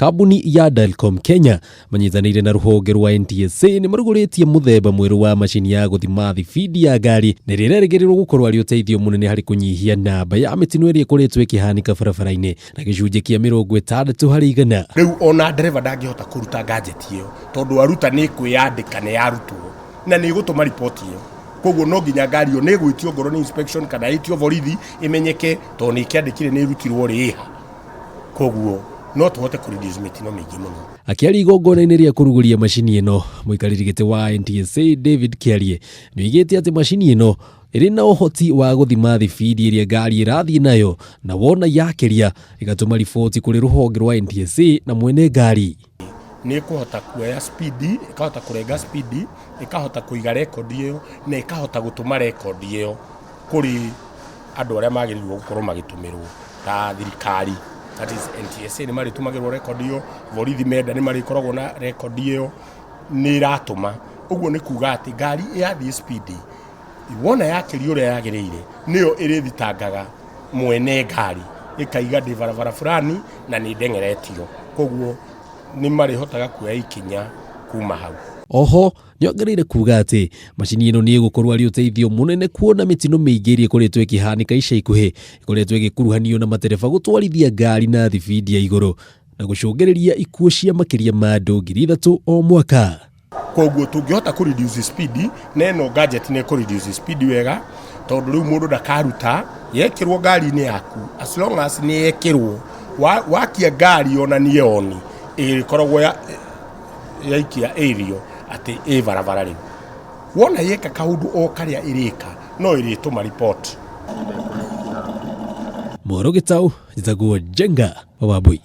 Kambuni ya Dalcom Kenya manyitanĩire na rũhonge rwa NTSA nĩ marugũrĩtie mũthemba mwerũ wa macini ya gũthima thibidi ya ngari na ĩrĩa ĩrerĩgĩrĩrwo gũkorwo arĩ ũteithio mũnene harĩ kũnyihia namba ya mĩtino ĩrĩa ĩkoretwo ĩkĩhanĩka barabara-inĩ na gĩcunjĩ kĩa 60%. Rĩu ona ndereba ndangĩhota kũruta gadget ĩyo tondũ aruta nĩ kwĩyandĩka nĩ yarutwo na nĩ gũtũma ripoti ĩyo. Koguo no nginya ngari ĩyo nĩ gwĩtio ngoro nĩ inspection kana ĩtio borithi ĩmenyeke tondũ nĩ kĩandĩkire nĩ irutirwo rĩha. Koguo no tũhote kũreduce mĩtino mĩingĩ mũno. Akĩaria igongona-inĩ rĩa kũrugũria macini ĩno, mũikarĩri gĩtĩ wa NTSA David Kĩarie nĩoigĩte atĩ macini ĩno ĩrĩ na ũhoti wa gũthima thibidi ĩrĩa ngari ĩrathiĩ nayo na wona yakĩria ĩgatũma riboti kũrĩ rũhonge rwa NTSA na mwene ngari. Nĩ kũhota kuoya speed, ĩkahota kũrenga speed, ĩkahota kũiga record ĩyo na ĩkahota gũtũma record ĩyo kũrĩ andũ arĩa magĩrĩirwo gũkorwo magĩtũmĩrwo ta thirikari. That is NTSA nĩ marĩtũmagĩrwo record ĩyo, borithi menda nĩ marĩkoragwo na record ĩyo, nĩ iratũma. Ũguo nĩ kuga atĩ ngari yathiĩ speed, wona yakĩrio ũrĩa yagĩrĩire nĩyo ĩrĩthitangaga mwene ngari ĩkaiga ndĩ barabara fulani na nĩ ndengeretio. Koguo nĩ marĩhotaga kuoya ikinya kuma hau. Oho nĩongereire kuga atĩ macini ĩno nĩ ĩgũkorwo arĩ ũteithio mũnene kuona mĩtino mĩingĩ ĩrĩa ĩkoretwo ĩkĩhanĩka ica ikuhĩ ĩkoretwo ĩgĩkuruhanio na matereba gũtwarithia ngari na thibidi ya igũrũ na gũcũngĩrĩria ikuũ cia makĩria ma andũ 3,000 o mwaka. Koguo tũngĩhota kũreduce speed na ĩno gadget nĩ kũreduce speed wega tondũ rĩu mũndũ ndakaruta yekĩrwo ngari-inĩ yaku as long as nĩ yekĩrwo wakia ngari ona nĩ oni ĩkoragwo yaikia ĩrio atĩ ĩ barabara rĩu. Wona yeka kaũndũ o karĩa ĩrĩka no ĩrĩtũma report. Moro Gĩtaũ njĩtagwo Jenga wa Wambui.